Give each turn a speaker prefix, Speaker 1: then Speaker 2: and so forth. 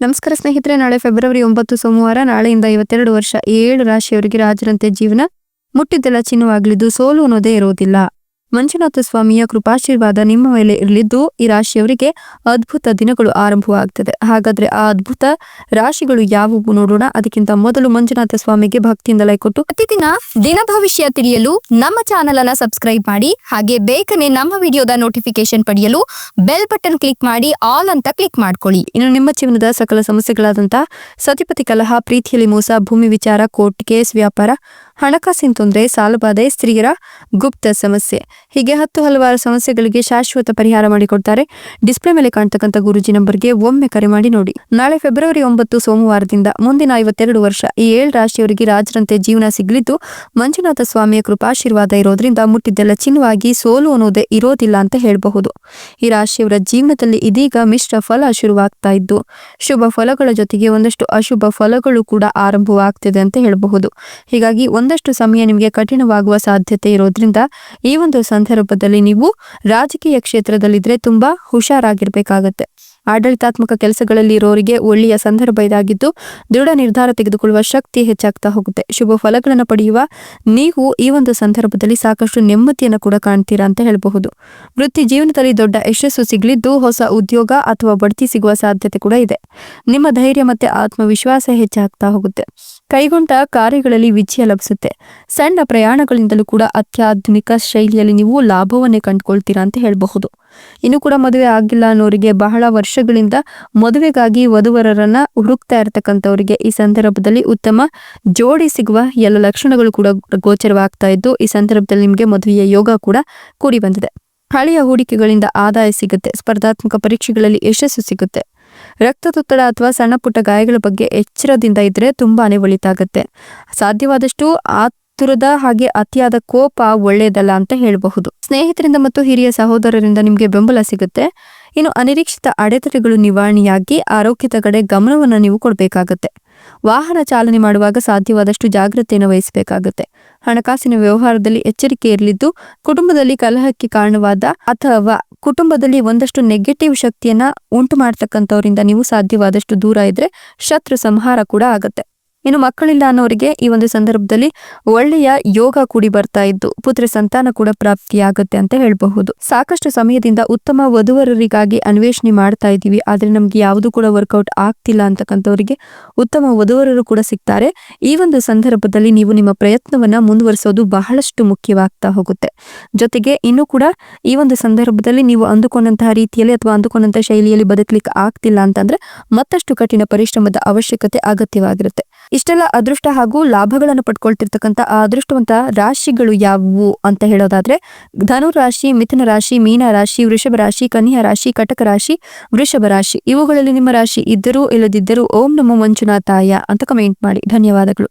Speaker 1: ನಮಸ್ಕಾರ ಸ್ನೇಹಿತರೆ, ನಾಳೆ ಫೆಬ್ರವರಿ 9 ಸೋಮವಾರ. ನಾಳೆಯಿಂದ 52 ವರ್ಷ 7 ರಾಶಿಯವರಿಗೆ ರಾಜರಂತೆ ಜೀವನ. ಮುಟ್ಟಿದ್ದೆಲ್ಲ ಚಿನ್ನವಾಗಲಿದ್ದು ಸೋಲು ಅನ್ನೋದೇ ಇರೋದಿಲ್ಲ. ಮಂಜುನಾಥ ಸ್ವಾಮಿಯ ಕೃಪಾಶೀರ್ವಾದ ನಿಮ್ಮ ಮೇಲೆ ಇರಲಿದ್ದು ಈ ರಾಶಿಯವರಿಗೆ ಅದ್ಭುತ ದಿನಗಳು ಆರಂಭವಾಗ್ತದೆ. ಹಾಗಾದ್ರೆ ಆ ಅದ್ಭುತ ರಾಶಿಗಳು ಯಾವುವು ನೋಡೋಣ. ಅದಕ್ಕಿಂತ ಮೊದಲು ಮಂಜುನಾಥ ಸ್ವಾಮಿಗೆ ಭಕ್ತಿಯಿಂದ ಲೈಕ್ ಕೊಟ್ಟು
Speaker 2: ಪ್ರತಿದಿನ ದಿನ ಭವಿಷ್ಯ ತಿಳಿಯಲು ನಮ್ಮ ಚಾನೆಲ್ ಅನ್ನ ಸಬ್ಸ್ಕ್ರೈಬ್ ಮಾಡಿ. ಹಾಗೆ ಬೇಗನೆ ನಮ್ಮ ವಿಡಿಯೋದ ನೋಟಿಫಿಕೇಶನ್ ಪಡೆಯಲು ಬೆಲ್ ಬಟನ್ ಕ್ಲಿಕ್ ಮಾಡಿ ಆಲ್ ಅಂತ ಕ್ಲಿಕ್ ಮಾಡ್ಕೊಳ್ಳಿ.
Speaker 1: ಇನ್ನು ನಿಮ್ಮ ಜೀವನದ ಸಕಲ ಸಮಸ್ಯೆಗಳಾದಂತಹ ಸತಿಪತಿ ಕಲಹ, ಪ್ರೀತಿಯಲ್ಲಿ ಮೋಸ, ಭೂಮಿ ವಿಚಾರ, ಕೋರ್ಟ್ ಕೇಸ್, ವ್ಯಾಪಾರ, ಹಣಕಾಸಿನ ತೊಂದರೆ, ಸಾಲಬಾಧೆ, ಸ್ತ್ರೀಯರ ಗುಪ್ತ ಸಮಸ್ಯೆ, ಹೀಗೆ ಹಲವಾರು ಸಮಸ್ಯೆಗಳಿಗೆ ಶಾಶ್ವತ ಪರಿಹಾರ ಮಾಡಿಕೊಡ್ತಾರೆ. ಡಿಸ್ಪ್ಲೇ ಮೇಲೆ ಕಾಣ್ತಕ್ಕಂಥ ಗುರುಜಿ ನಂಬರ್ಗೆ ಒಮ್ಮೆ ಕರೆ ಮಾಡಿ ನೋಡಿ. ನಾಳೆ ಫೆಬ್ರವರಿ 9 ಸೋಮವಾರದಿಂದ ಮುಂದಿನ 52 ವರ್ಷ ಈ 7 ರಾಶಿಯವರಿಗೆ ರಾಜರಂತೆ ಜೀವನ ಸಿಗಲಿದ್ದು ಮಂಜುನಾಥ ಸ್ವಾಮಿಯ ಕೃಪಾಶೀರ್ವಾದ ಇರೋದ್ರಿಂದ ಮುಟ್ಟಿದ್ದೆಲ್ಲ ಚಿನ್ನವಾಗಿ ಸೋಲು ಅನ್ನೋದೇ ಇರೋದಿಲ್ಲ ಅಂತ ಹೇಳಬಹುದು. ಈ ರಾಶಿಯವರ ಜೀವನದಲ್ಲಿ ಇದೀಗ ಮಿಶ್ರ ಫಲ ಶುರುವಾಗ್ತಾ ಇದ್ದು ಶುಭ ಫಲಗಳ ಜೊತೆಗೆ ಒಂದಷ್ಟು ಅಶುಭ ಫಲಗಳು ಕೂಡ ಆರಂಭವಾಗ್ತಿದೆ ಅಂತ ಹೇಳಬಹುದು. ಹೀಗಾಗಿ ಒಂದಷ್ಟು ಸಮಯ ನಿಮಗೆ ಕಠಿಣವಾಗುವ ಸಾಧ್ಯತೆ ಇರೋದ್ರಿಂದ ಈ ಒಂದು ಸಂದರ್ಭದಲ್ಲಿ ನೀವು ರಾಜಕೀಯ ಕ್ಷೇತ್ರದಲ್ಲಿದ್ರೆ ತುಂಬಾ ಹುಷಾರಾಗಿರ್ಬೇಕಾಗತ್ತೆ. ಆಡಳಿತಾತ್ಮಕ ಕೆಲಸಗಳಲ್ಲಿ ಇರೋರಿಗೆ ಒಳ್ಳೆಯ ಸಂದರ್ಭ ಇದಾಗಿದ್ದು ದೃಢ ನಿರ್ಧಾರ ತೆಗೆದುಕೊಳ್ಳುವ ಶಕ್ತಿ ಹೆಚ್ಚಾಗ್ತಾ ಹೋಗುತ್ತೆ. ಶುಭ ಫಲಗಳನ್ನು ಪಡೆಯುವ ನೀವು ಈ ಒಂದು ಸಂದರ್ಭದಲ್ಲಿ ಸಾಕಷ್ಟು ನೆಮ್ಮದಿಯನ್ನು ಕೂಡ ಕಾಣ್ತೀರಾ ಅಂತ ಹೇಳಬಹುದು. ವೃತ್ತಿ ಜೀವನದಲ್ಲಿ ದೊಡ್ಡ ಯಶಸ್ಸು ಸಿಗಲಿದ್ದು ಹೊಸ ಉದ್ಯೋಗ ಅಥವಾ ಬಡ್ತಿ ಸಿಗುವ ಸಾಧ್ಯತೆ ಕೂಡ ಇದೆ. ನಿಮ್ಮ ಧೈರ್ಯ ಮತ್ತೆ ಆತ್ಮವಿಶ್ವಾಸ ಹೆಚ್ಚಾಗ್ತಾ ಹೋಗುತ್ತೆ. ಕೈಗೊಂಡ ಕಾರ್ಯಗಳಲ್ಲಿ ವಿಜಯ ಲಭಿಸುತ್ತೆ. ಸಣ್ಣ ಪ್ರಯಾಣಗಳಿಂದಲೂ ಕೂಡ ಅತ್ಯಾಧುನಿಕ ಶೈಲಿಯಲ್ಲಿ ನೀವು ಲಾಭವನ್ನೇ ಕಂಡುಕೊಳ್ತೀರಾ ಅಂತ ಹೇಳಬಹುದು. ಇನ್ನು ಕೂಡ ಮದುವೆ ಆಗಿಲ್ಲ ಅನ್ನೋರಿಗೆ, ಬಹಳ ವರ್ಷಗಳಿಂದ ಮದುವೆಗಾಗಿ ವಧುವರರನ್ನ ಹುಡುಕ್ತಾ ಇರತಕ್ಕಂಥವರಿಗೆ ಈ ಸಂದರ್ಭದಲ್ಲಿ ಉತ್ತಮ ಜೋಡಿ ಸಿಗುವ ಎಲ್ಲ ಲಕ್ಷಣಗಳು ಕೂಡ ಗೋಚರವಾಗ್ತಾ ಇದ್ದು ಈ ಸಂದರ್ಭದಲ್ಲಿ ನಿಮಗೆ ಮದುವೆಯ ಯೋಗ ಕೂಡ ಕೂಡಿ ಬಂದಿದೆ. ಹಳೆಯ ಹೂಡಿಕೆಗಳಿಂದ ಆದಾಯ ಸಿಗುತ್ತೆ. ಸ್ಪರ್ಧಾತ್ಮಕ ಪರೀಕ್ಷೆಗಳಲ್ಲಿ ಯಶಸ್ಸು ಸಿಗುತ್ತೆ. ರಕ್ತದೊತ್ತಡ ಅಥವಾ ಸಣ್ಣ ಪುಟ್ಟ ಗಾಯಗಳ ಬಗ್ಗೆ ಎಚ್ಚರದಿಂದ ಇದ್ರೆ ತುಂಬಾನೇ ಒಳಿತಾಗತ್ತೆ. ಸಾಧ್ಯವಾದಷ್ಟು ಆತುರದ ಹಾಗೆ ಅತಿಯಾದ ಕೋಪ ಒಳ್ಳೆಯದಲ್ಲ ಅಂತ ಹೇಳಬಹುದು. ಸ್ನೇಹಿತರಿಂದ ಮತ್ತು ಹಿರಿಯ ಸಹೋದರರಿಂದ ನಿಮಗೆ ಬೆಂಬಲ ಸಿಗುತ್ತೆ. ಇನ್ನು ಅನಿರೀಕ್ಷಿತ ಅಡೆತಡೆಗಳು ನಿವಾರಣೆಯಾಗಿ ಆರೋಗ್ಯದ ಕಡೆ ಗಮನವನ್ನು ನೀವು ಕೊಡಬೇಕಾಗತ್ತೆ. ವಾಹನ ಚಾಲನೆ ಮಾಡುವಾಗ ಸಾಧ್ಯವಾದಷ್ಟು ಜಾಗ್ರತೆಯನ್ನು ವಹಿಸಬೇಕಾಗತ್ತೆ. ಹಣಕಾಸಿನ ವ್ಯವಹಾರದಲ್ಲಿ ಎಚ್ಚರಿಕೆ ಇರಲಿದ್ದು ಕುಟುಂಬದಲ್ಲಿ ಕಲಹಕ್ಕೆ ಕಾರಣವಾದ ಅಥವಾ ಕುಟುಂಬದಲ್ಲಿ ಒಂದಷ್ಟು ನೆಗೆಟಿವ್ ಶಕ್ತಿಯನ್ನ ಉಂಟು ಮಾಡ್ತಕ್ಕಂಥವರಿಂದ ನೀವು ಸಾಧ್ಯವಾದಷ್ಟು ದೂರ ಇದ್ರೆ ಶತ್ರು ಸಂಹಾರ ಕೂಡ ಆಗತ್ತೆ. ಇನ್ನು ಮಕ್ಕಳಿಲ್ಲ ಅನ್ನೋರಿಗೆ ಈ ಒಂದು ಸಂದರ್ಭದಲ್ಲಿ ಒಳ್ಳೆಯ ಯೋಗ ಕೂಡಿ ಬರ್ತಾ ಇದ್ದು ಪುತ್ರ ಸಂತಾನ ಕೂಡ ಪ್ರಾಪ್ತಿಯಾಗತ್ತೆ ಅಂತ ಹೇಳಬಹುದು. ಸಾಕಷ್ಟು ಸಮಯದಿಂದ ಉತ್ತಮ ವಧುವರರಿಗಾಗಿ ಅನ್ವೇಷಣೆ ಮಾಡ್ತಾ ಇದ್ದೀವಿ, ಆದ್ರೆ ನಮ್ಗೆ ಯಾವುದು ಕೂಡ ವರ್ಕೌಟ್ ಆಗ್ತಿಲ್ಲ ಅಂತಕ್ಕಂಥವರಿಗೆ ಉತ್ತಮ ವಧುವರರು ಕೂಡ ಸಿಗ್ತಾರೆ. ಈ ಒಂದು ಸಂದರ್ಭದಲ್ಲಿ ನೀವು ನಿಮ್ಮ ಪ್ರಯತ್ನವನ್ನ ಮುಂದುವರಿಸೋದು ಬಹಳಷ್ಟು ಮುಖ್ಯವಾಗ್ತಾ ಹೋಗುತ್ತೆ. ಜೊತೆಗೆ ಇನ್ನು ಕೂಡ ಈ ಒಂದು ಸಂದರ್ಭದಲ್ಲಿ ನೀವು ಅಂದುಕೊಂಡಂತಹ ರೀತಿಯಲ್ಲಿ ಅಥವಾ ಅಂದುಕೊಂಡಂತಹ ಶೈಲಿಯಲ್ಲಿ ಬದುಕಲಿಕ್ಕೆ ಆಗ್ತಿಲ್ಲ ಅಂತಂದ್ರೆ ಮತ್ತಷ್ಟು ಕಠಿಣ ಪರಿಶ್ರಮದ ಅವಶ್ಯಕತೆ ಅಗತ್ಯವಾಗಿರುತ್ತೆ. ಇಷ್ಟೆಲ್ಲ ಅದೃಷ್ಟ ಹಾಗೂ ಲಾಭಗಳನ್ನು ಪಡ್ಕೊಳ್ತಿರ್ತಕ್ಕಂಥ ಆ ಅದೃಷ್ಟವಂತ ರಾಶಿಗಳು ಯಾವುವು ಅಂತ ಹೇಳೋದಾದ್ರೆ ಧನು ರಾಶಿ, ಮಿಥುನ ರಾಶಿ, ಮೀನ ರಾಶಿ, ವೃಷಭ ರಾಶಿ, ಕನ್ಯಾ ರಾಶಿ, ಕಟಕ ರಾಶಿ, ವೃಷಭ ರಾಶಿ. ಇವುಗಳಲ್ಲಿ ನಿಮ್ಮ ರಾಶಿ ಇದ್ದರೂ ಇಲ್ಲದಿದ್ದರೂ ಓಂ ನಮೋ ಮಂಜುನಾಥಾಯ ಅಂತ ಕಮೆಂಟ್ ಮಾಡಿ. ಧನ್ಯವಾದಗಳು.